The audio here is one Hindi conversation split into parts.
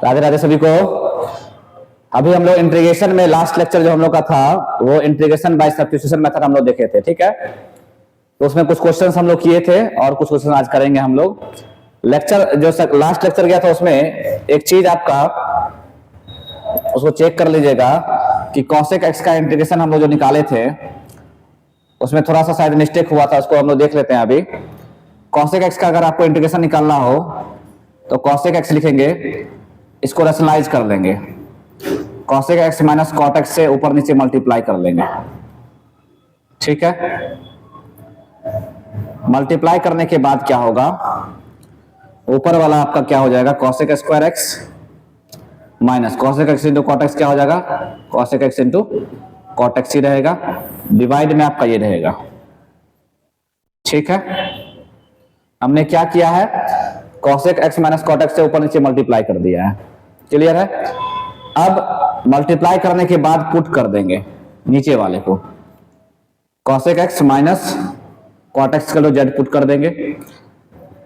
राधे राधे सभी को। अभी हम लोग इंटीग्रेशन में लास्ट लेक्चर जो हम लोग का था वो इंटीग्रेशन बाय सब्स्टिट्यूशन मेथड हम लोग देखे थे, ठीक है। तो उसमें कुछ क्वेश्चंस हम लोग किए थे और कुछ क्वेश्चन आज करेंगे हम लोग। लेक्चर जो लास्ट लेक्चर गया था उसमें एक चीज आपका उसको चेक कर लीजिएगा कि cosec x का इंटीग्रेशन हम लोग जो निकाले थे उसमें थोड़ा सा शायद मिस्टेक हुआ था, उसको हम लोग देख लेते हैं। अभी cosec x का अगर आपको इंटीग्रेशन निकालना हो तो cosec x लिखेंगे, इसको रैशनलाइज कर लेंगे, cosec x minus cot x से ऊपर नीचे मल्टीप्लाई कर लेंगे, ठीक है। मल्टीप्लाई करने के बाद क्या होगा, ऊपर वाला आपका क्या हो जाएगा, cosec square x minus cosec x into cot x क्या हो जाएगा, cosec x into cot x ही रहेगा, डिवाइड में आपका ये रहेगा, ठीक है। हमने क्या किया है, cosec x minus cot x से ऊपर नीचे मल्टीप्लाई कर दिया है, क्लियर है। अब मल्टीप्लाई करने के बाद पुट कर देंगे नीचे वाले को, cosec x minus cot x का लो z पुट कर देंगे,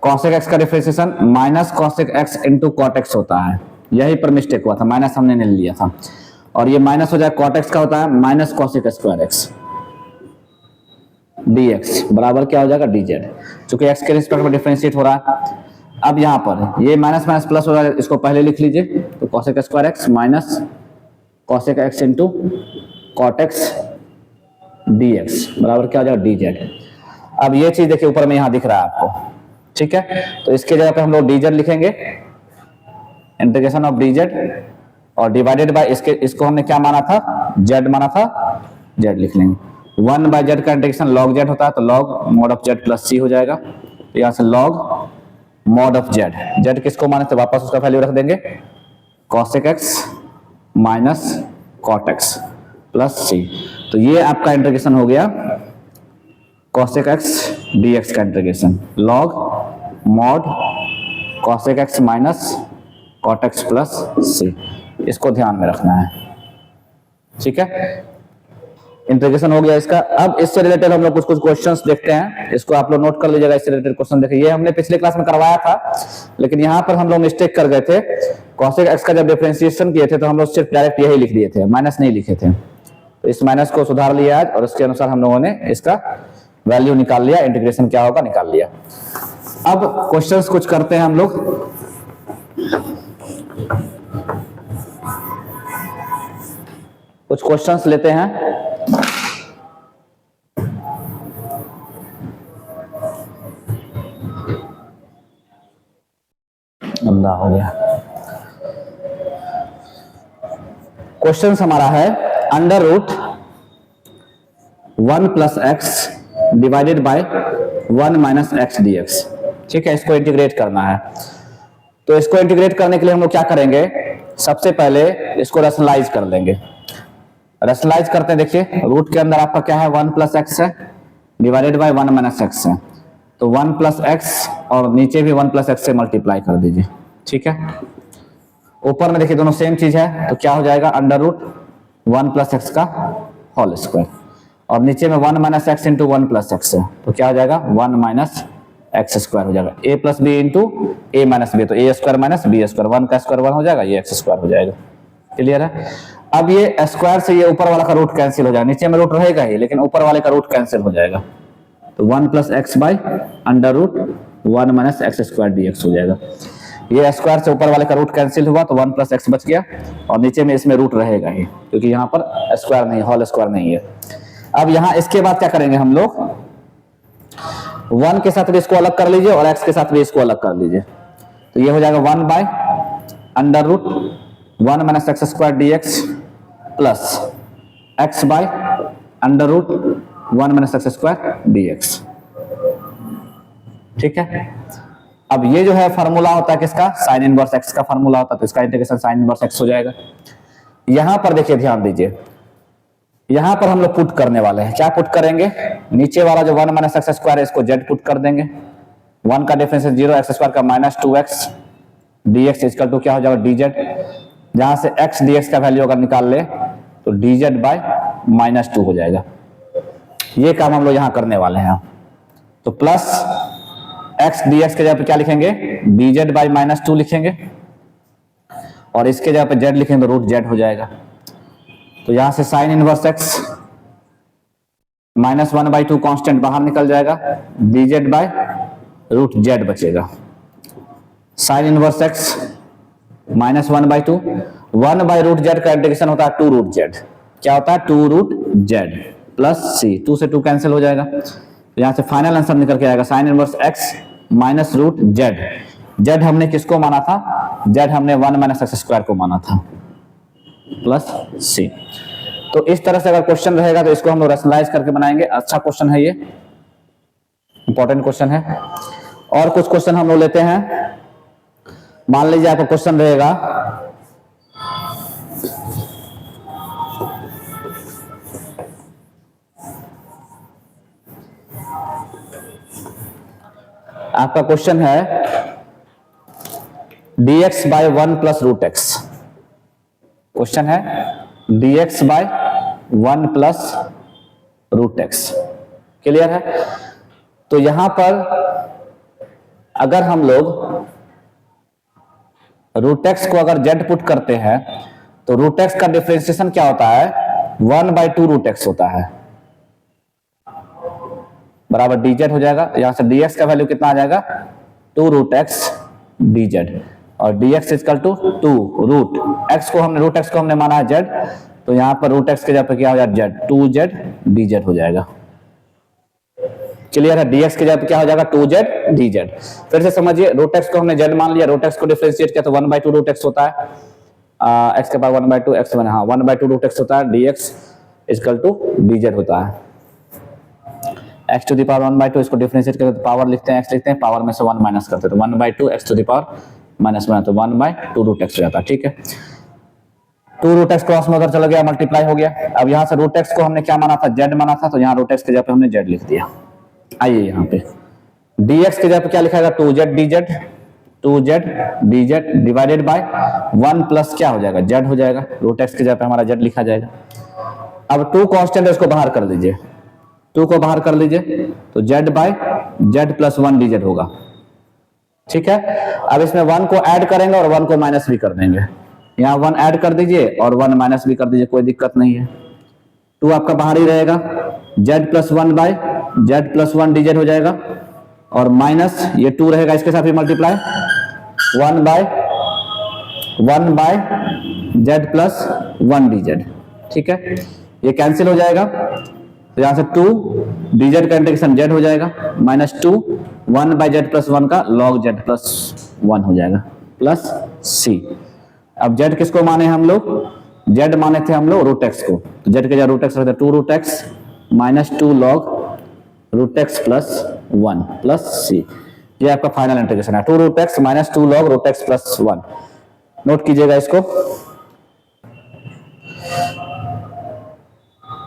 cosec x का differentiation minus cosec x into cot x होता है, यही पर मिस्टेक हुआ था, माइनस हमने नहीं लिया था, और ये माइनस हो जाए cot x का होता है minus cosec square x dx बराबर क्या हो जाएगा dz, चूंकि x के रिस्पेक्ट में डिफरेंशिएट हो रहा है। अब यहाँ पर ये माइनस माइनस प्लस हो रहा है, इसको पहले लिख लीजिए, तो cosec square x minus cosec x into cot x dx बराबर क्या हो जाएगा dz। अब ये चीज देखिए ऊपर में यहाँ दिख रहा है आपको, ठीक है। तो इसके जगह पे हम लोग dz लिखेंगे, इंटीग्रेशन ऑफ dz, और डिवाइडेड बाय इसको हमने क्या माना था, z माना था, z लिख लेंगे। 1 बाय z का इंटीग्रेशन log z होता है, तो log mod of z plus c हो जाएगा, तो यहाँ से log mod of z, z किसको माने तो वापस उसका वैल्यू रख देंगे, cosec x minus cot x plus c। तो ये आपका इंटीग्रेशन हो गया cosec x dx का integration, log mod cosec x minus cot x plus c, इसको ध्यान में रखना है, ठीक है। इंटीग्रेशन हो गया इसका। अब इससे रिलेटेड हम लोग कुछ कुछ क्वेश्चंस देखते हैं, इसको आप लोग नोट कर लीजिएगा। इससे रिलेटेड क्वेश्चन देखिए, ये हमने पिछले क्लास में करवाया था, लेकिन यहाँ पर हम लोग मिस्टेक कर गए थे। cosec x का जब डिफरेंशिएशन किए थे तो हम लोग सिर्फ डायरेक्ट यही लिख दिए थे, माइनस नहीं लिखे थे, तो इस माइनस को सुधार लिया आज और उसके अनुसार हम लोगों ने इसका वैल्यू निकाल लिया, इंटीग्रेशन क्या होगा निकाल लिया। अब क्वेश्चंस कुछ करते हैं हम लोग। कुछ क्वेश्चंस लेते हैं। गंदा हो गया। क्वेश्चंस हमारा है under root 1 plus x divided by 1 minus x dx, ठीक है। इसको इंटीग्रेट करना है, तो इसको इंटीग्रेट करने के लिए हम लोग क्या करेंगे, सबसे पहले इसको रैशनलाइज कर लेंगे। रैशनलाइज करते हैं, देखिए रूट के अंदर आपका क्या है, 1 प्लस एक्स है डिवाइडेड बाय 1 माइनस एक्स है, तो 1 प्लस एक्स और नीचे भी 1 प्लस एक्स से मल्टीप्लाई कर दीजिए, ठीक है। ऊपर में देखिए दोनों सेम चीज है, तो क्या हो जाएगा अंडर रूट 1 प्लस एक्स का होल स्क्वायर, और नीचे में 1 minus x into 1 plus x है, तो क्या हो जाएगा 1 माइनस एक्स स्क्वायर हो जाएगा, ए प्लस बी इंटू ए माइनस बी, तो ए स्क्वायर माइनस बी स्क्वायर, 1 का स्क्वायर 1 हो जाएगा, ये एक्स स्क्वायर हो जाएगा, क्लियर है। अब ये स्क्वायर से ये ऊपर वाला का रूट कैंसिल हो जाएगा, नीचे में रूट रहेगा ही लेकिन ऊपर वाले का रूट कैंसिल हो जाएगा, तो 1 plus x by under root 1 minus x square dx हो जाएगा। ये स्क्वायर से ऊपर वाले का रूट कैंसिल हुआ तो 1 प्लस एक्स बच गया, और नीचे में इसमें रूट रहेगा ही क्योंकि यहाँ पर स्क्वायर नहीं, होल स्क्वायर नहीं है। अब यहाँ इसके बाद क्या करेंगे हम लोग, 1 के साथ भी इसको अलग कर लीजिए और x के साथ भी इसको अलग कर लीजिए, तो ये हो जाएगा 1 by under root 1 minus x square dx plus x by under root 1 minus x square dx, ठीक है। अब ये जो है फार्मूला होता है किसका, साइन इनवर्स x का फार्मूला होता है, तो इसका इंटीग्रेशन साइन इनवर्स x हो जाएगा। यहां पर देखिए ध्यान दीजिए, यहां पर हम लोग पुट करने वाले हैं, क्या पुट करेंगे, नीचे वाला जो 1 माइनस एक्स स्क्वायर है इसको z पुट कर देंगे, 1 का डिफरेंस 0, एक्स स्क्वायर का minus 2x dx equal to क्या हो जाएगा dz, जहां से x dx का वैल्यू अगर निकाल ले तो dz बाय माइनस 2 हो जाएगा। ये काम हम लोग यहां करने वाले हैं, तो प्लस x dx के जगह पे क्या लिखेंगे, dz बाई माइनस 2 लिखेंगे, और इसके जगह पे जेड लिखेंगे तो रूट जेड हो जाएगा। तो यहां से sine inverse x minus 1/2 constant बाहर निकल जाएगा, dz बाय रूट जेड बचेगा। साइन इनवर्स एक्स माइनस 1/2, 1/रूट जेड का इंटीग्रेशन होता है 2 रूट जेड। क्या होता है? 2 रूट जेड प्लस सी, 2 से 2 कैंसिल हो जाएगा। तो यहां से फाइनल आंसर निकल के आएगा sine inverse x minus root z. Z हमने किसको माना था? जेड हमने 1 माइनस एक्स स्क्वायर को माना था, प्लस सी। तो इस तरह से अगर क्वेश्चन रहेगा तो इसको हम लोग रैशनलाइज करके बनाएंगे। अच्छा क्वेश्चन है ये, इंपॉर्टेंट क्वेश्चन है। और कुछ क्वेश्चन हम लोग लेते हैं। मान लीजिए आपका क्वेश्चन रहेगा आपका क्वेश्चन है dx by 1 plus root x. Question है dx by 1 plus root x. Clear है? तो यहां पर अगर हम लोग रूट एक्स को अगर जेड पुट करते हैं तो रूट एक्स का डिफरेंशिएशन क्या होता है? 1/2 रूट एक्स होता है, बराबर dz हो जाएगा। यहां से dx का वैल्यू कितना आ जाएगा? 2 रूट एक्स dz, और dx equal to 2 root x को हमने माना है z, तो यहां पर रूट एक्स के जगह पे क्या हो जाएगा? z, 2z dz हो जाएगा। क्लियर है? dx के जगह पे क्या हो जाएगा? 2z dz। फिर से समझिए, रूट एक्स को हमने z मान लिया, रूट एक्स को डिफरेंशिएट किया तो 1/2 रूट एक्स होता है, x के पावर 1/2 x वन, हाँ 1/2 रूट एक्स होता है, dx इक्वल टू dz होता है। x टू द पावर 1/2, इसको डिफरेंशिएट करते तो पावर लिखते हैं, x लिखते हैं, पावर में से 1 माइनस करते तो 1/2 x टू द पावर -1, तो 1/2 रूट एक्स हो जाता है। ठीक है, 2 रूट एक्स क्रॉस में उधर चला गया, मल्टीप्लाई हो गया। अब यहाँ से रूट एक्स को हमने क्या माना था? z माना था, तो यहाँ रूट एक्स के जगह पे हमने z लिख दिया। आइए यहाँ पे dx के जगह पे क्या लिखा जाएगा? 2z dz divided by 1 plus क्या हो जाएगा? z हो जाएगा। रूट एक्स के जगह पे हमारा z लिखा जाएगा। अब 2 कांस्टेंट है, इसको बाहर कर लीजिए, 2 को बाहर कर लीजिए तो z by z plus 1 dz होगा। ठीक है, अब इसमें 1 को ऐड करेंगे और 1 को माइनस भी कर देंगे। यहाँ 1 ऐड कर दीजिए और 1 माइनस भी कर दीजिए, कोई दिक्कत नहीं है। 2 आपका बाहर ही रहेगा, z plus 1 by z plus 1 dz हो जाएगा, और माइनस ये 2 रहेगा, इसके साथ भी multiply 1 by z plus 1 dz। ठीक है, ये कैंसिल हो जाएगा, तो यहां से 2 dz का इंटीग्रेशन z हो जाएगा, -2 1 बाय z प्लस 1 का log z प्लस 1 हो जाएगा, प्लस c। अब z किसको माने हम लोग? z माने थे हम लोग रूट एक्स को, तो z के जगह रूट एक्स रहता है 2 root x -2 log root x plus 1 plus c। ये आपका फाइनल इंटीग्रेशन है, 2 root x -2 log root x plus 1। Note कीजिएगा इसको।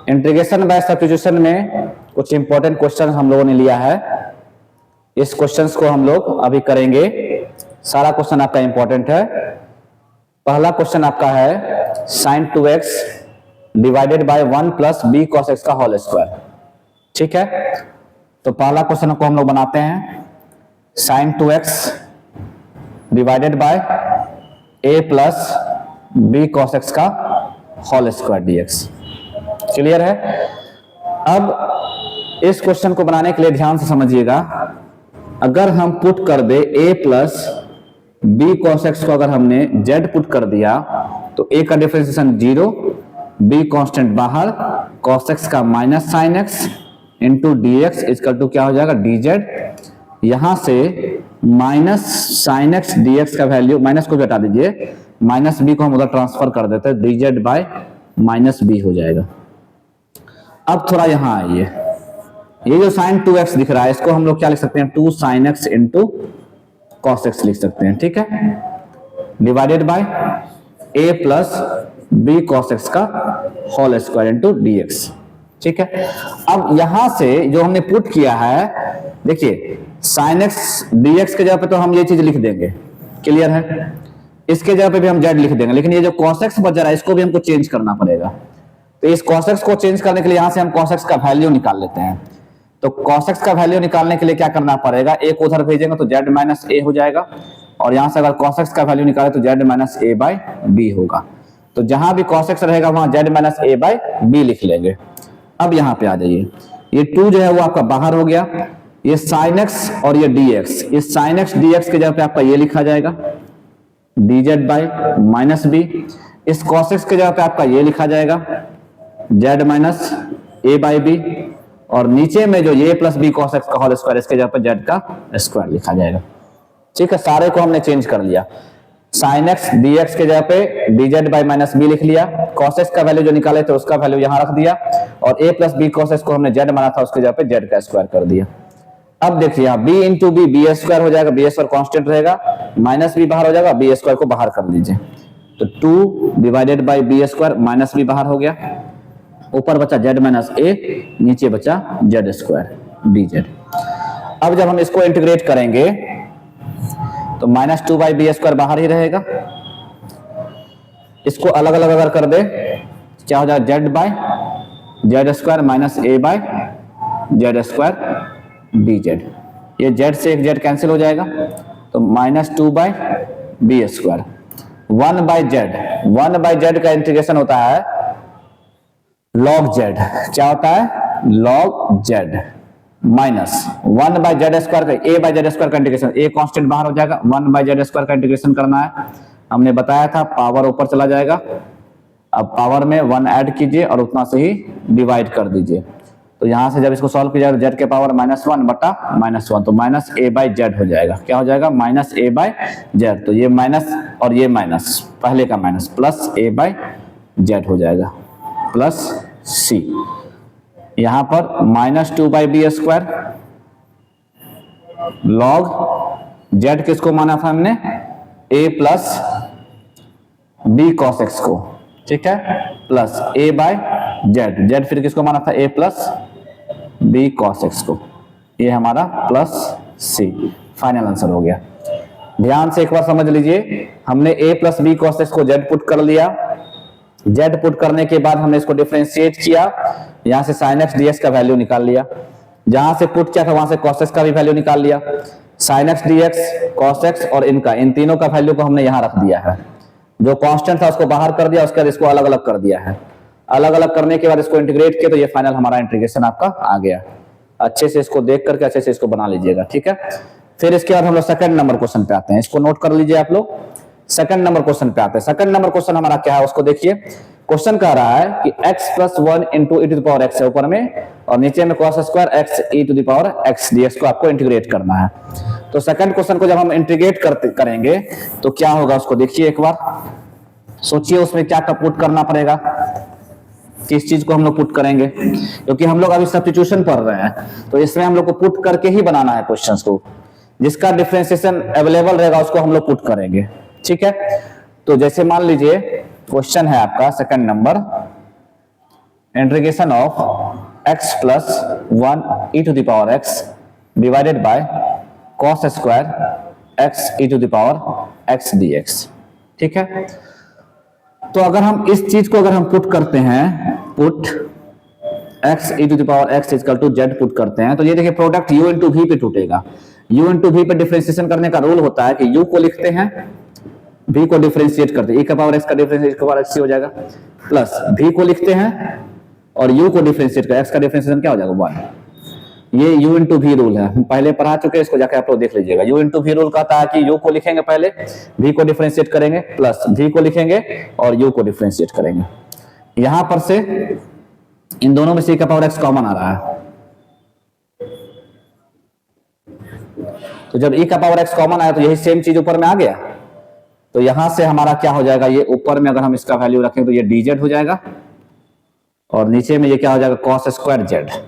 इंटीग्रेशन बाय सब्स्टिट्यूशन में कुछ इंपॉर्टेंट क्वेश्चन हम लोगों ने लिया है, इस क्वेश्चंस को हम लोग अभी करेंगे। सारा क्वेश्चन आपका इंपॉर्टेंट है। पहला क्वेश्चन आपका है sin 2x divided by 1 plus b cos x का होल स्क्वायर। ठीक है, तो पहला क्वेश्चन को हम लोग बनाते हैं, sin 2x divided by a plus b cos x का होल स्क्वायर dx। क्लियर है? अब इस क्वेश्चन को बनाने के लिए ध्यान से समझिएगा, अगर हम पुट कर दे a plus b cos x को अगर हमने z पुट कर दिया तो a का डिफरेंशिएशन 0, b कांस्टेंट बाहर, cos x का minus sine x into dx equal to क्या हो जाएगा? dz। यहां से माइनस साइन x dx का वैल्यू, माइनस को हटा दीजिए, माइनस b को हम उधर ट्रांसफर कर देते हैं, dz बाय माइनस b हो जाएगा। अब थोड़ा यहां आइए, ये जो sin 2x दिख रहा है इसको हम लोग क्या लिख सकते हैं? 2 sin x into cos x लिख सकते हैं। ठीक है, divided by a plus b cos x का होल स्क्वायर इंटू dx। ठीक है, अब यहां से जो हमने पुट किया है, देखिए sin x dx के जगह पे तो हम ये चीज लिख देंगे, क्लियर है? इसके जगह पे भी हम z लिख देंगे, लेकिन ये जो cos x बच रहा है इसको भी हमको चेंज करना पड़ेगा। तो इस cos x को चेंज करने के लिए यहां से हम cos x का वैल्यू निकाल लेते हैं। तो cos x का वैल्यू निकालने के लिए क्या करना पड़ेगा, a को उधर भेजेंगे तो z माइनस ए हो जाएगा, और यहां से अगर cos x का वैल्यू निकाले तो z minus a by b होगा। तो जहां भी cos x रहेगा वहां z minus a by b लिख लेंगे। अब यहाँ पे आ जाइए, ये 2 जो है वो आपका बाहर हो गया, ये sin x और ये dx, ये sin x dx के जगह पे आपका ये लिखा जाएगा dz बाई माइनस बी, इस cos x के जगह पे आपका ये लिखा जाएगा z minus a by b, और नीचे में जो a plus b cos x का होल स्क्वायर, इसके जगह पे z का स्क्वायर लिखा जाएगा। ठीक है, सारे को हमने चेंज कर लिया, sin x dx के जगह पे dz बाई माइनस बी लिख लिया, cos x का वैल्यू जो निकाले थे उसका वैल्यू यहां रख दिया, और a plus b cos x को हमने z माना था उसके जगह पे z का स्क्वायर कर दिया। अब देखिए यहाँ b into b b square हो जाएगा, बी स्क्वायर कॉन्स्टेंट रहेगा, माइनस बी बाहर हो जाएगा, बी स्क्वायर को बाहर कर लीजिए, तो 2 divided by b square, minus b बाहर हो गया, ऊपर बचा z माइनस ए, नीचे बचा z स्क्वायर dz। अब जब हम इसको इंटीग्रेट करेंगे तो माइनस 2 बाई बी स्क्वायर बाहर ही रहेगा, इसको अलग अलग अगर कर दे क्या हो जाएगा, z by z square minus a by z square dz, ये z से एक z कैंसिल हो जाएगा, तो minus 2 by b square, 1 by z का इंटीग्रेशन होता है log z, क्या होता है log z, minus 1 by z square का a बाई जेड स्क्वायर का इंटीग्रेशन, a कांस्टेंट बाहर हो जाएगा, 1 बाई जेड स्क्वायर का इंटीग्रेशन करना है, हमने बताया था पावर ऊपर चला जाएगा, अब पावर में 1 ऐड कीजिए और उतना से ही डिवाइड कर दीजिए, तो यहां से जब इसको सॉल्व किया जाएगा z के पावर -1 बटा -1, तो माइनस ए बाई जेड हो जाएगा, क्या हो जाएगा माइनस ए बाई जेड, तो ये माइनस और ये माइनस, पहले का minus, plus a by z हो जाएगा, प्लस सी, यहां पर minus 2 by b square log z किसको माना था हमने, a plus b cos x को, ठीक है, plus a by z, z फिर किसको माना था, a plus b cos x को, ये हमारा प्लस सी, फाइनल आंसर हो गया। ध्यान से एक बार समझ लीजिए, हमने a plus b cos x को जेड पुट कर लिया, जेड पुट करने के बाद हमने इसको डिफरेंशिएट किया, यहां से sin x dx का वैल्यू निकाल लिया, जहां से पुट किया था वहां से cos x का भी वैल्यू निकाल लिया, sin x dx cos x और इनका, इन तीनों का वैल्यू को हमने यहां रख दिया है, जो कांस्टेंट था उसको बाहर कर दिया, उसके बाद इसको अलग अलग कर दिया है, अलग अलग करने के बाद इसको इंटीग्रेट किया, तो ये फाइनल हमारा इंटीग्रेशन आपका आ गया। अच्छे से इसको देख करके अच्छे से इसको बना लीजिएगा, ठीक है। फिर इसके बाद हम लोग सेकंड नंबर क्वेश्चन पे आते हैं, इसको नोट कर लीजिए आप लोग, सेकंड नंबर क्वेश्चन पे आते हैं। सेकंड नंबर क्वेश्चन हमारा क्या है उसको देखिए, क्वेश्चन कह रहा है कि x plus 1 into e to the power x है ऊपर में, और नीचे में cos square x e to the power x dx को आपको इंटीग्रेट करना है। तो सेकंड क्वेश्चन को जब हम इंटीग्रेट करेंगे तो क्या होगा उसको देखिए, एक बार सोचिए उसमें क्या पुट करना पड़ेगा, किस चीज को हम लोग पुट करेंगे, क्योंकि हम लोग अभी सब्स्टिट्यूशन पढ़ रहे हैं, तो इसमें हम लोग को पुट करके ही बनाना है क्वेश्चंस को, जिसका डिफरेंशिएशन अवेलेबल रहेगा उसको हम लोग पुट करेंगे, ठीक है। तो जैसे मान लीजिए क्वेश्चन है आपका second number, integration of x plus 1 e to the power x divided by cos square x e to the power x dx, ठीक है। तो अगर हम इस चीज को अगर हम पुट करते हैं, put x e to the power x equal to z put करते हैं, तो ये देखिए प्रोडक्ट u इंटू v पे टूटेगा, u इंटू v पे डिफरेंशिएशन करने का रूल होता है कि u को लिखते हैं, v को डिफरेंशिएट करते हैं, e का पावर x का डिफरेंशिएट का पावर x हो जाएगा, प्लस v को लिखते हैं और u को डिफरेंशिएट कर, x का डिफरेंशिएशन क्या हो जाएगा 1, ये u इंटू v रूल है, हम पहले पढ़ा चुके हैं, इसको जाके आप लोग देख लीजिएगा। u इंटू v रूल कहता है कि u को लिखेंगे पहले, v को डिफरेंशिएट करेंगे, प्लस v को लिखेंगे और u को डिफरेंशिएट करेंगे। यहां पर से इन दोनों में से e का पावर x कॉमन आ रहा है, तो जब e का पावर x कॉमन आया तो यही सेम चीज ऊपर में आ गया, तो यहां से हमारा क्या हो जाएगा, ये ऊपर में अगर हम इसका वैल्यू रखें तो ये dz हो जाएगा, और नीचे में ये क्या हो जाएगा cos square z,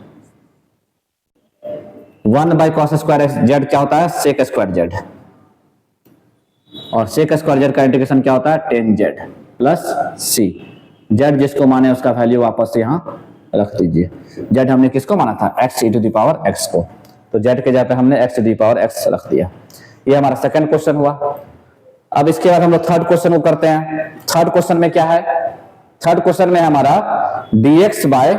1 by cos square z क्या होता है sec स्क्वायर z, और sec स्क्वायर z का इंटीग्रेशन क्या होता है tan z plus c, z जिसको माने उसका वैल्यू वापस यहां रख दीजिए, z हमने किसको माना था x e to the power x को, तो z के जगह पे हमने x to the power x रख दिया। ये हमारा सेकंड क्वेश्चन हुआ। अब इसके बाद हम लोग थर्ड क्वेश्चन को करते हैं। थर्ड क्वेश्चन में क्या है, थर्ड क्वेश्चन में हमारा dx by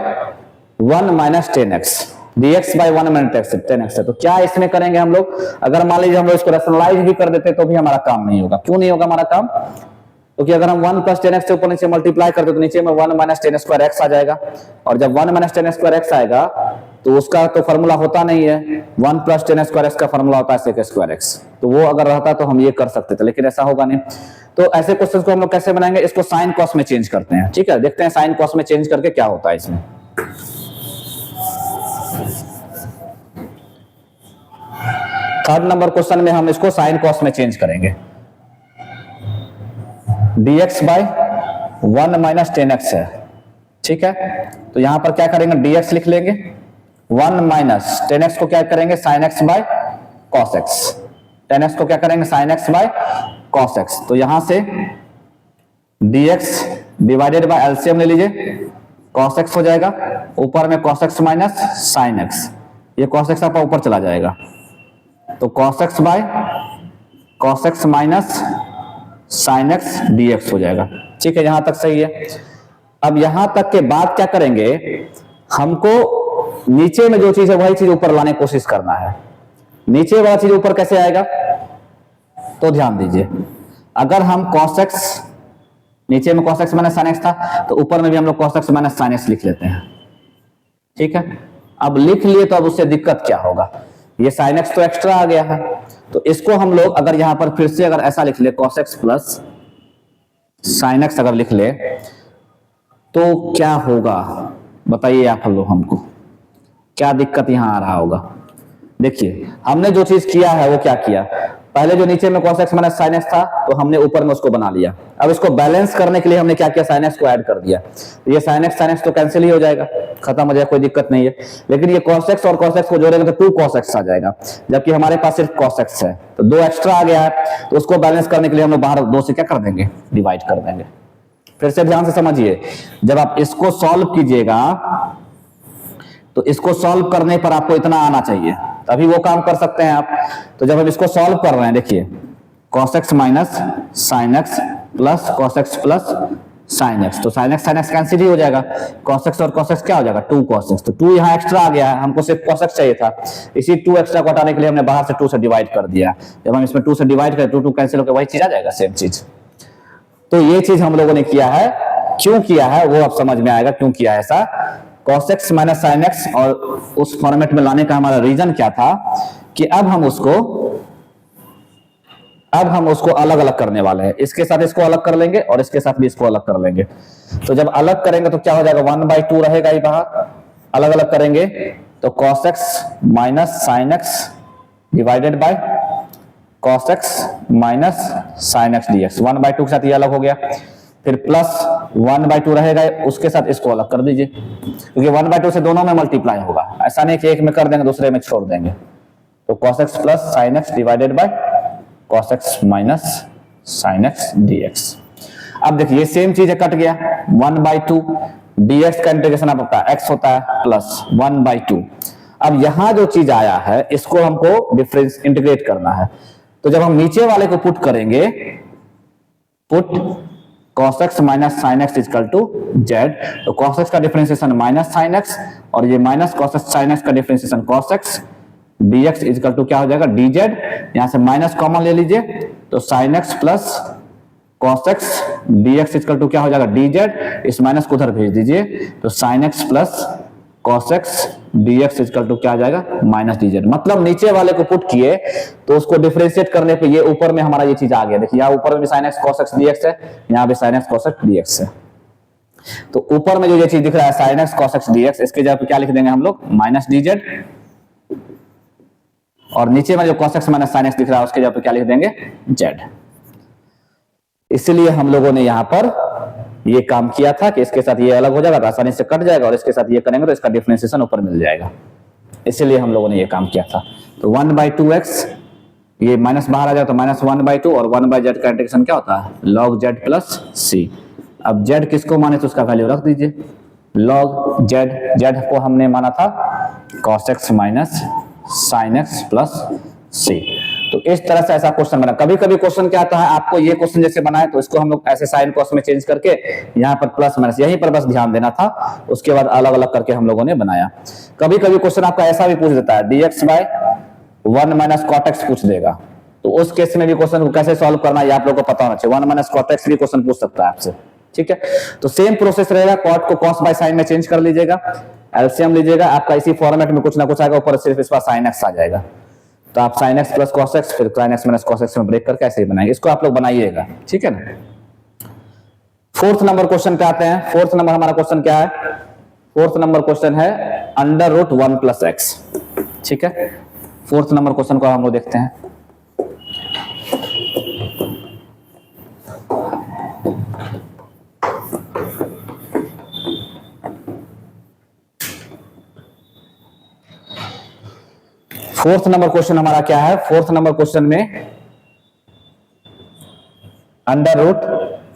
1 minus 10x, dx by 1 minus 10x है। तो क्या इसमें करेंगे हम लोग, अगर मान लीजिए हम लोग इसको रैशनलाइज भी कर देते तो भी हमारा काम नहीं होगा। क्यों नहीं होगा हमारा काम, क्योंकि अगर हम 1 प्लस 10x से ऊपर नीचे मल्टीप्लाई करते तो नीचे में 1 माइनस 10 स्क्वायर एक्स आ जाएगा, और जब 1 माइनस 10 स्क्वायर एक्स आएगा तो उसका तो फॉर्मूला होता नहीं है, 1 प्लस 10 स्क्वायर एक्स का फॉर्मूला होता है सेक स्क्वायर एक्स। तो वो अगर रहता तो हम ये कर सकते थे, लेकिन ऐसा होगा नहीं। तो ऐसे क्वेश्चन को हम लोग कैसे बनाएंगे, इसको साइन कॉस में चेंज करते हैं। ठीक है, देखते हैं साइन कॉस में चेंज करके क्या होता है इसमें। थर्ड नंबर क्वेश्चन में हम इसको साइन कॉस में चेंज करेंगे। dx बाई 1 माइनस 10x है। ठीक है, तो यहां पर क्या करेंगे, dx लिख लेंगे, 1 माइनस 10x को क्या करेंगे sin x by cos x, 10x को क्या करेंगे sin x by cos x। तो यहां से dx डिवाइडेड बाय एलसीएम ले लीजिए, cos x हो जाएगा, ऊपर में cos x minus sin x, ये cos x आपका ऊपर चला जाएगा, तो cos x by cos x minus sin x dx हो जाएगा। ठीक है, यहां तक सही है। अब यहां तक के बाद क्या करेंगे, हमको नीचे में जो चीज है वही चीज ऊपर लाने की कोशिश करना है। नीचे वाला चीज ऊपर कैसे आएगा, तो ध्यान दीजिए, अगर हम cos x, नीचे में cos x minus sin x था, तो ऊपर में भी हम लोग cos x minus sin x लिख लेते हैं। ठीक है, अब लिख लिए तो अब उससे दिक्कत क्या होगा, ये sin x तो एक्स्ट्रा आ गया है, तो इसको हम लोग अगर यहां पर फिर से अगर ऐसा लिख ले cos x plus sin x अगर लिख ले तो क्या होगा बताइए आप लोग, हमको क्या दिक्कत यहां आ रहा होगा। देखिए हमने जो चीज किया है वो क्या किया, पहले जो नीचे में cos x minus sin x था तो हमने ऊपर में उसको बना लिया, अब इसको बैलेंस करने के लिए हमने क्या किया, sin x को ऐड कर दिया, तो ये sin x तो कैंसिल ही हो जाएगा, खत्म हो जाएगा, कोई दिक्कत नहीं है। लेकिन ये cos x और cos x को जोड़ेंगे तो 2 cos x आ जाएगा, जबकि हमारे पास सिर्फ cos x है, तो 2 एक्स्ट्रा आ गया है, तो उसको बैलेंस करने के लिए हम लोग बाहर 2 से क्या कर देंगे, डिवाइड कर देंगे। फिर से ध्यान से समझिए, जब आप इसको सॉल्व कीजिएगा तो इसको सॉल्व करने पर आपको इतना आना चाहिए, तभी वो काम कर सकते हैं आप। तो जब हम इसको सॉल्व कर रहे हैं, देखिए cos x minus sin x plus cos x plus sin x, तो sin x कैंसिल ही हो जाएगा, cos x और cos x क्या हो जाएगा, 2 cos x, तो 2 यहाँ एक्स्ट्रा आ गया है, हमको सिर्फ cos x चाहिए था, इसी 2 एक्स्ट्रा को हटाने के लिए हमने बाहर से 2 से डिवाइड कर दिया। जब हम इसमें 2 से डिवाइड करें 2 कैंसिल होकर वही चीज आ जाएगा, सेम चीज। तो ये चीज हम लोगों ने किया है, क्यों किया है वो अब समझ में आएगा, क्यों किया है ऐसा। cos x minus sin x और उस फॉर्मेट में लाने का हमारा रीजन क्या था कि अब हम उसको अलग अलग करने वाले हैं, इसके साथ इसको अलग कर लेंगे और इसके साथ भी इसको अलग कर लेंगे। तो जब अलग करेंगे तो क्या हो जाएगा, 1/2 रहेगा ही बाहर, अलग अलग करेंगे तो cos x minus sin x divided by cos x minus sin x dx, 1/2 के साथ ये अलग हो गया, फिर प्लस 1/2 रहेगा, उसके साथ इसको अलग कर दीजिए, क्योंकि 1/2 से दोनों में मल्टीप्लाई होगा, ऐसा नहीं कि एक में कर देंगे दूसरे में छोड़ देंगे। तो cos x plus sin x divided by cos x minus sin x dx। अब देखिए ये सेम चीज है, कट गया, 1/2 dx का इंटीग्रेशन आपका x होता है प्लस 1/2। अब यहां जो चीज आया है इसको हमको डिफरेंस इंटीग्रेट करना है, तो जब हम नीचे वाले को पुट करेंगे, put cos x minus sin x equal to z, तो cos x का डिफरेंशिएशन माइनस sin x और ये minus cos x sin x का differentiation cos x dx equal to क्या हो जाएगा, dz, यहां से माइनस कॉमन ले लीजिए, तो sin x plus cos x dx equal to क्या हो जाएगा, dz, इस माइनस को उधर भेज दीजिए, तो sin x plus cos x dx equal to क्या आ जाएगा, माइनस dz। मतलब नीचे वाले को पुट किए तो उसको डिफरेंशिएट करने पे ये ऊपर में हमारा ये चीज आ गया, देखिए यहाँ ऊपर में भी sin x cos x dx है, यहाँ भी sin x cos x dx है, तो ऊपर में जो ये चीज दिख रहा है sin x cos x dx, इसके जगह पे क्या लिख देंगे हम लोग, माइनस dz, और नीचे में जो cos x minus sin x दिख रहा है उसके जगह पे क्या लिख देंगे, z। इसलिए हम लोगों ने यहाँ पर ये काम किया था कि इसके साथ ये अलग हो जाएगा तो आसानी से कट जाएगा, और इसके साथ ये करेंगे तो इसका डिफरेंशिएशन ऊपर मिल जाएगा, इसलिए हम लोगों ने ये काम किया था। तो 1/2x, ये माइनस बाहर आ जाए तो माइनस 1/2, और 1/z का इंटीग्रेशन क्या होता है, log z प्लस c। अब z किसको माने तो उसका वैल्यू रख दीजिए, log z को हमने माना था cos x minus sin x plus c। तो इस तरह से ऐसा क्वेश्चन बना। कभी कभी क्वेश्चन क्या आता है, आपको ये क्वेश्चन जैसे बनाए तो इसको हम लोग ऐसे साइन कॉस में चेंज करके यहाँ पर प्लस माइनस, यहीं पर बस ध्यान देना था, उसके बाद अलग अलग करके हम लोगों ने बनाया। कभी कभी क्वेश्चन आपका ऐसा भी पूछ देता है, dx by 1 minus cot x पूछ देगा, तो उस केस में भी क्वेश्चन को कैसे सॉल्व करना है आप लोगों को पता होना चाहिए। 1 माइनस कॉट एक्स भी क्वेश्चन पूछ सकता है आपसे, ठीक है। तो सेम प्रोसेस रहेगा, कॉट को कॉस बाय साइन में चेंज कर लीजिएगा, एलसीएम लीजिएगा, आपका इसी फॉर्मेट में कुछ ना कुछ आएगा, ऊपर सिर्फ इस बार साइन एक्स आ जाएगा, तो आप sine x plus cos x फिर sine x minus cos x में ब्रेक करके ऐसे ही बनाएंगे। इसको आप लोग बनाइएगा, ठीक है ना। फोर्थ नंबर क्वेश्चन पे आते हैं। फोर्थ नंबर हमारा क्वेश्चन क्या है, फोर्थ नंबर क्वेश्चन है अंडर रूट 1 प्लस एक्स, ठीक है। फोर्थ नंबर क्वेश्चन को हम लोग देखते हैं। फोर्थ नंबर क्वेश्चन हमारा क्या है, फोर्थ नंबर क्वेश्चन में under root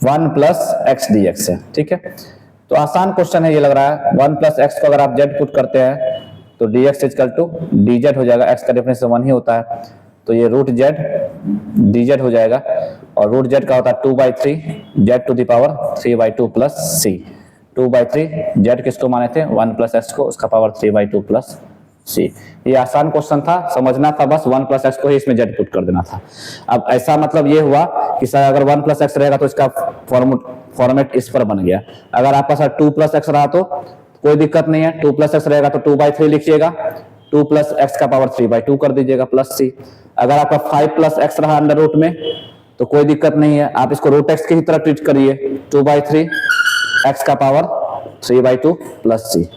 1 plus x d x है, ठीक है। तो आसान क्वेश्चन है ये लग रहा है। 1 प्लस एक्स को अगर आप जेड पुट करते हैं तो d x equal to d z हो जाएगा, एक्स का डिफरेंस 1 ही होता है, तो ये रूट जेड डी जेड हो जाएगा, और रूट जेड का होता है 2/3 z to the power 3/2 plus c. 2/3 z किसको माने थे, 1 प्लस एक्स को, उसका पावर 3/2 प्लस सी। ये आसान क्वेश्चन था, समझना था बस, 1 प्लस एक्स को ही इसमें जेड पुट कर देना था। अब ऐसा मतलब ये हुआ कि सर अगर 1 प्लस एक्स रहेगा तो इसका फॉर्मेट इस पर बन गया। अगर आपका सर 2 प्लस एक्स रहा तो कोई दिक्कत नहीं है, 2 प्लस एक्स रहेगा तो 2/3 लिखिएगा, 2 प्लस एक्स का पावर 3/2 कर दीजिएगा प्लस सी। अगर आपका 5 प्लस एक्स रहा अंडर रूट में तो कोई दिक्कत नहीं है, आप इसको रूट एक्स की तरह ट्रीट करिए, 2/3 एक्स का पावर 3/2 प्लस सी,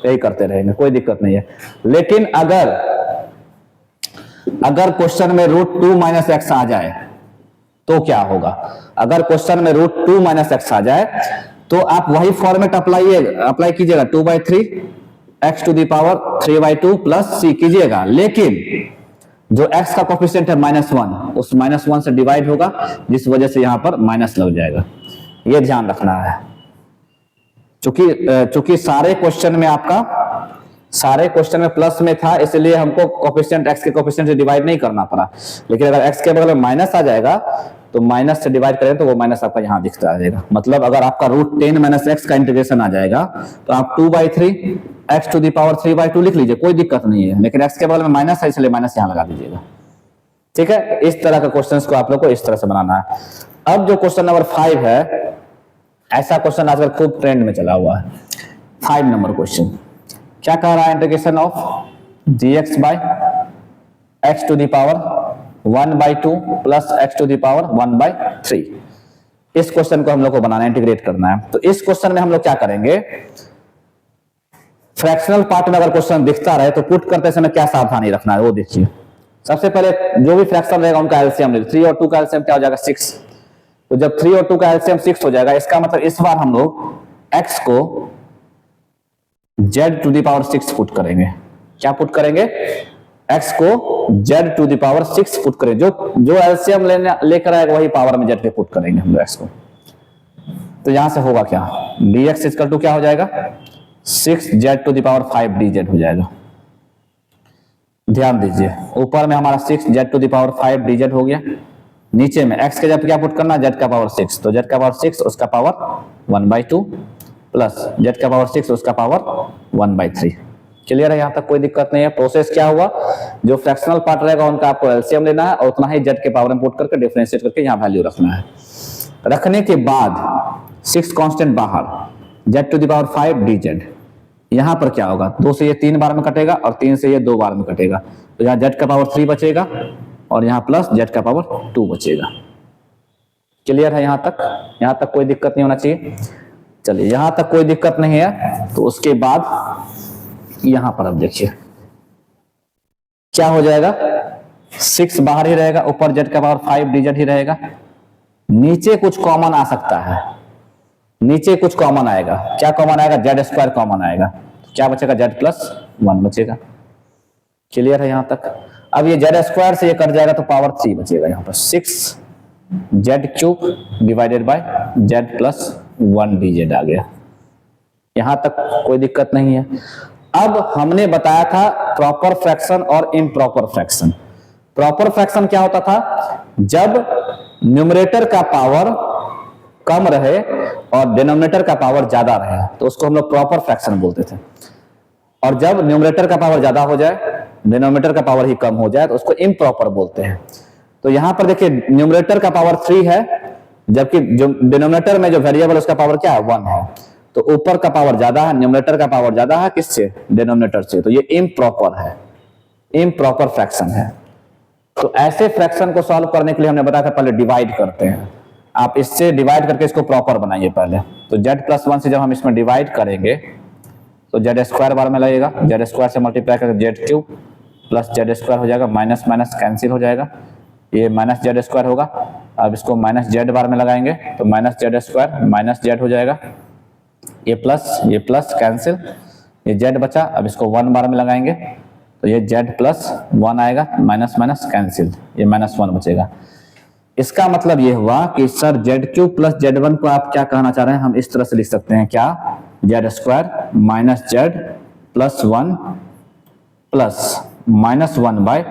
यही करते रहेंगे, कोई दिक्कत नहीं है। लेकिन अगर क्वेश्चन में रूट 2 माइनस एक्स आ जाए तो क्या होगा, अगर क्वेश्चन में रूट 2 माइनस एक्स आ जाए तो आप वही फॉर्मेट अप्लाई कीजिएगा, 2/3 x to the power 3/2 plus c कीजिएगा, लेकिन जो x का कोफिशिएंट है -1, उस -1 से डिवाइड होगा, जिस वजह से यहां पर माइनस लग जाएगा, ये ध्यान रखना है। चूंकि सारे क्वेश्चन में प्लस में था, इसलिए हमको कोफिशिएंट x के कोफिशिएंट से डिवाइड नहीं करना पड़ा, लेकिन अगर x के बगल में माइनस आ जाएगा तो माइनस से डिवाइड करें तो वो माइनस आपका यहां दिखता रहेगा। मतलब अगर आपका रूट 10 माइनस एक्स का इंटीग्रेशन आ जाएगा तो आप 2/3 एक्स टू द पावर 3/2 लिख लीजिए, कोई दिक्कत नहीं है, लेकिन x के बगल में माइनस है इसलिए माइनस यहां लगा दीजिएगा, ठीक है। इस तरह का क्वेश्चन को आप लोग को इस तरह से बनाना है। अब जो क्वेश्चन नंबर 5 है, ऐसा क्वेश्चन आजकल खूब ट्रेंड में चला हुआ है। 5 नंबर क्वेश्चन क्या कह रहा है, integration of dx by x to the power 1/2 plus x to the power 1/3। इस क्वेश्चन को हम लोग को बनाना है, इंटीग्रेट करना है। तो इस क्वेश्चन में हम लोग क्या करेंगे, फ्रैक्शनल पार्ट में अगर क्वेश्चन दिखता रहे तो पुट करते समय क्या सावधानी रखना है वो देखिए। सबसे पहले जो भी फ्रैक्शन रहेगा उनका एलसीएम ले, 3 और 2 का एलसीएम क्या हो जाएगा 6। तो जब 3 और 2 का एलसीएम 6 हो जाएगा, इसका मतलब इस बार हम लोग x को z to the power 6 put करेंगे। क्या पुट करेंगे, x को z to the power 6 put करेंगे, जो एलसीएम लेकर आएगा वही पावर में z पे पुट करेंगे हम लोग x को। तो यहां से होगा क्या, dx इक्वल टू क्या हो जाएगा 6z to the power 5 dz हो जाएगा। ध्यान दीजिए, ऊपर में हमारा 6z to the power 5 dz हो गया, नीचे में x के जब क्या पुट करना, z का पावर 6, तो z का पावर 6 उसका पावर 1/2 प्लस z का पावर 6 उसका पावर 1/3। क्लियर है, यहां तक कोई दिक्कत नहीं है। प्रोसेस क्या हुआ, जो फ्रैक्शनल पार्ट रहेगा उनका आपको एलसीएम लेना है और उतना ही z के पावर में पुट करके डिफरेंशिएट करके यहां वैल्यू रखना है। रखने के बाद 6 कांस्टेंट बाहर, z to the power 5 dz, यहां पर क्या होगा, 2 से ये 3 बार में कटेगा और 3 से ये 2 बार में कटेगा, तो यहां z का पावर 3 बचेगा और यहां प्लस z का पावर 2 बचेगा। क्लियर है, यहां तक कोई दिक्कत नहीं होना चाहिए। चलिए, यहां तक कोई दिक्कत नहीं है, तो उसके बाद यहां पर अब देखिए क्या हो जाएगा, 6 बाहर ही रहेगा, ऊपर z का पावर 5 dz ही रहेगा, नीचे कुछ कॉमन आ सकता है, नीचे कुछ कॉमन आएगा, क्या कॉमन आएगा, z स्क्वायर कॉमन आएगा, तो क्या बचेगा, z प्लस 1 बचेगा। क्लियर है यहां तक। अब ये z स्क्वायर से ये कट जाएगा तो पावर 3 बचेगा, यहां पर 6z³ divided by z plus 1 dz आ गया। यहां तक कोई दिक्कत नहीं है। अब हमने बताया था प्रॉपर फ्रैक्शन और इम्प्रॉपर फ्रैक्शन। प्रॉपर फ्रैक्शन क्या होता था, जब न्यूमरेटर का पावर कम रहे और डिनोमिनेटर का पावर ज्यादा रहे तो उसको हम लोग प्रॉपर फ्रैक्शन बोलते थे, और जब न्यूमरेटर का पावर ज्यादा हो जाए डिनोमिनेटर का पावर ही कम हो जाए तो उसको इम्प्रॉपर बोलते हैं। तो यहां पर देखिए न्यूमरेटर का पावर 3 है, जबकि जो डिनोमिनेटर में जो वेरिएबल उसका पावर क्या है 1 है, तो ऊपर का पावर ज्यादा है, न्यूमरेटर का पावर ज्यादा है किससे, डिनोमिनेटर से, तो ये इम्प्रॉपर है, इम्प्रॉपर फ्रैक्शन है। तो ऐसे फ्रैक्शन को सॉल्व करने के लिए हमने बताया था पहले डिवाइड करते हैं, आप इससे डिवाइड करके इसको प्रॉपर बनाइए पहले। तो z+1 से जब हम इसमें डिवाइड करेंगे तो जेड स्क्वायर बार में लगेगा, जेड स्क्वायर से मल्टीप्लाई करके Z cube plus Z square हो जाएगा, माइनस माइनस कैंसिल हो जाएगा, ये माइनस जेड स्क्वायर होगा। अब इसको माइनस जेड बार में लगाएंगे तो minus Z square minus Z हो जाएगा, ये प्लस कैंसिल, ये जेड बचा। अब इसको 1 बार में लगाएंगे तो ये z+1 आएगा, माइनस माइनस कैंसिल, ये -1 बचेगा। इसका मतलब ये हुआ कि सर z³ प्लस z1 को आप क्या कहना चाह रहे हैं, हम इस तरह से लिख सकते हैं क्या, z² minus z+1 plus -1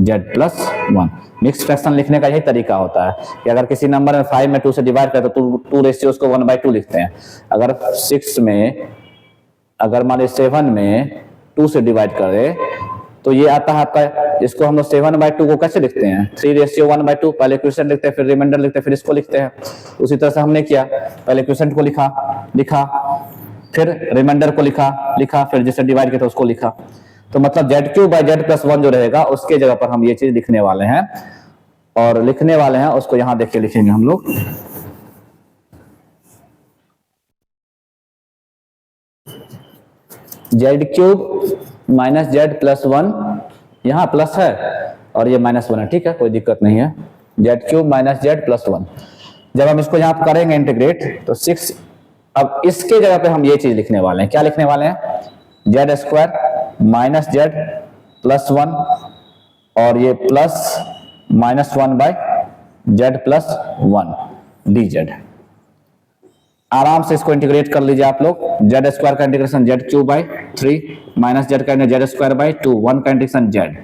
z+1। Mix fraction लिखने का यही तरीका होता है कि अगर किसी नंबर में 5 में 2 से डिवाइड करें तो 2 रेशियो उसको 1/2 लिखते हैं। अगर 6 में, अगर मान लीजिए 7 में 2 से डिवाइड करें तो ये आता है आपका, इसको हम लोग 7/2 को कैसे लिखते हैं, 3:1/2, पहले क्वेश्चन लिखते हैं फिर रिमाइंडर लिखते हैं फिर इसको लिखते हैं। उसी तरह से हमने किया, पहले क्वेश्चन को लिखा फिर रिमाइंडर को लिखा फिर जैसे डिवाइड किया तो उसको लिखा। तो मतलब z³/z+1 जो रहेगा उसके जगह पर हम ये चीज लिखने वाले हैं, और लिखने वाले हैं उसको यहां देख के लिखेंगे हम लोग। z³ माइनस z+1, यहाँ प्लस है और ये -1 है, ठीक है कोई दिक्कत नहीं है। z³ माइनस z+1, जब हम इसको यहाँ करेंगे इंटीग्रेट तो 6, अब इसके जगह पे हम ये चीज लिखने वाले हैं, क्या लिखने वाले हैं, z² माइनस z+1 और ये प्लस -1/z+1 dz। आराम से इसको इंटीग्रेट कर लीजिए आप लोग, z² का इंटीग्रेशन z³ माइनस z का z²/2, 1 का इंटीग्रेशन z,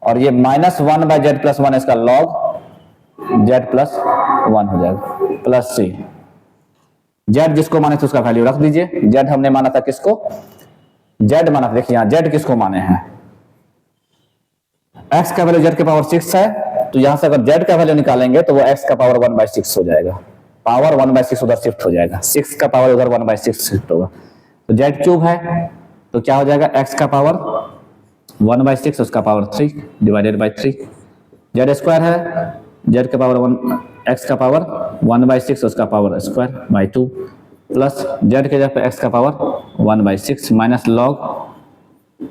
और ये -1/z+1 इसका लॉग z+1 हो जाएगा, प्लस c। z जिसको माने थे उसका वैल्यू रख दीजिए, z हमने माना था किसको, z माना, देखिए यहाँ z किसको माने हैं, x का वैल्यू z के पावर 6 है, तो यहां से अगर z का वैल्यू निकालेंगे तो वो x का पावर 1/6 हो जाएगा, पावर 1/6 उधर शिफ्ट हो जाएगा, 6 का पावर उधर 1/6 शिफ्ट होगा। तो z³ है तो क्या हो जाएगा, x का पावर 1/6 उसका पावर 3 डिवाइडेड बाई 3, z² है z का पावर 1, x का पावर 1/6 उसका power square by 2 plus z के जगह पे x का पावर 1/6 माइनस लॉग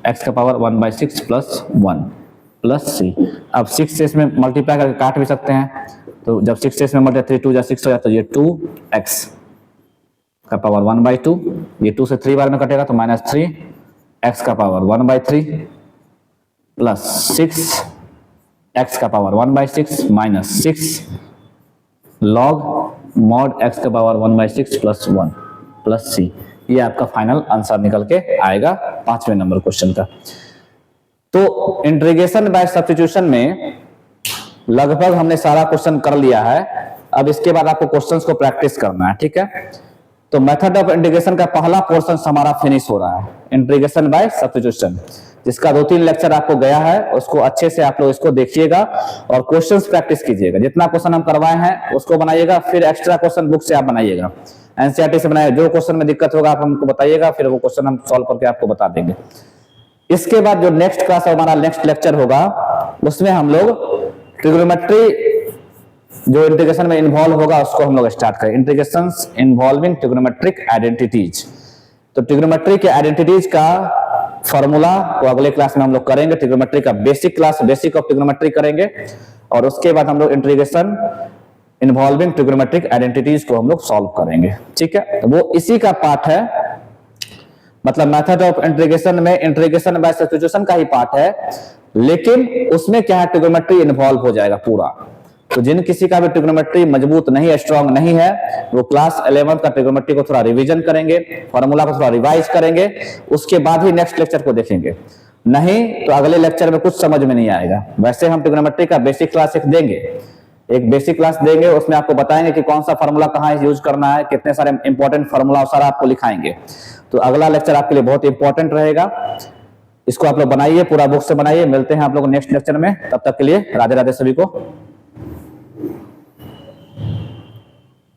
x का पावर 1/6 प्लस 1 प्लस c। अब 6 से इसमें मल्टीप्लाई करके काट भी सकते हैं, तो जब 6 से इसमें मल्टीप्लाई 3 2 जा 6 हो जाता है, तो ये 2x का पावर 1/2, ये 2 से 3 बार में कटेगा तो -3 x का पावर 1/3 प्लस 6 x का power 1/6 minus 6 log mod x का पावर 1/6 प्लस 1 प्लस c। ये आपका फाइनल आंसर निकल के आएगा 5वें नंबर क्वेश्चन का। तो इंटीग्रेशन बाय सब्स्टिट्यूशन में लगभग हमने सारा क्वेश्चन कर लिया है, अब इसके बाद आपको क्वेश्चंस को प्रैक्टिस करना है, ठीक है। तो मेथड ऑफ इंटीग्रेशन का पहला पोर्शन हमारा फिनिश हो रहा है, इंटीग्रेशन बाय सब्स्टिट्यूशन, जिसका 2-3 लेक्चर आपको गया है, उसको अच्छे से आप लोग इसको देखिएगा और क्वेश्चंस प्रैक्टिस कीजिएगा। जितना क्वेश्चन हम करवाए हैं उसको बनाइएगा, फिर एक्स्ट्रा क्वेश्चन बुक से आप बनाइएगा, एनसीईआरटी से बनाइए, जो क्वेश्चन में दिक्कत होगा आप हमको बताइएगा, फिर वो क्वेश्चन हम सॉल्व करके आपको बता देंगे। इसके बाद जो नेक्स्ट क्लास हमारा नेक्स्ट लेक्चर होगा उसमें हम लोग ट्रिग्नोमेट्री जो इंटीग्रेशन में इन्वॉल्व होगा उसको हम लोग स्टार्ट करें, इंटीग्रेशंस इन्वॉल्विंग ट्रिग्नोमेट्रिक आइडेंटिटीज। तो ट्रिग्नोमेट्री के आइडेंटिटीज का फॉर्मूला को अगले क्लास में हम लोग करेंगे, ट्रिग्नोमेट्री का basic class, basic of trigonometry करेंगे, और उसके बाद हम लोग इंटीग्रेशन इन्वॉल्विंग ट्रिग्नोमेट्रिक आइडेंटिटीज को हम लोग सॉल्व करेंगे, ठीक है। तो वो इसी का पार्ट है, मतलब मेथड ऑफ इंटीग्रेशन में इंटीग्रेशन बाय सब्स्टिट्यूशन का ही पार्ट है, लेकिन उसमें क्या है, ट्रिग्नोमेट्री इन्वॉल्व हो जाएगा पूरा। तो जिन किसी का भी ट्रिग्नोमेट्री मजबूत नहीं है, स्ट्रांग नहीं है, वो क्लास 11 का ट्रिग्नोमेट्री को थोड़ा रिवीजन करेंगे, फार्मूला को थोड़ा रिवाइज करेंगे, उसके बाद ही नेक्स्ट लेक्चर को देखेंगे। नहीं तो अगले लेक्चर में कुछ समझ में नहीं आएगा। वैसे हम ट्रिग्नोमेट्री का बेसिक क्लास एक देंगे, एक बेसिक क्लास देंगे, उसमें आपको बताएंगे कि कौन सा फार्मूला कहाँ यूज करना है, कितने सारे इंपॉर्टेंट फार्मूला सारा आपको लिखाएंगे। तो अगला लेक्चर आपके लिए बहुत इंपॉर्टेंट रहेगा, इसको आप लोग बनाइए, पूरा बुक से बनाइए। मिलते हैं आप लोग नेक्स्ट लेक्चर में, तब तक के लिए राधे राधे सभी को।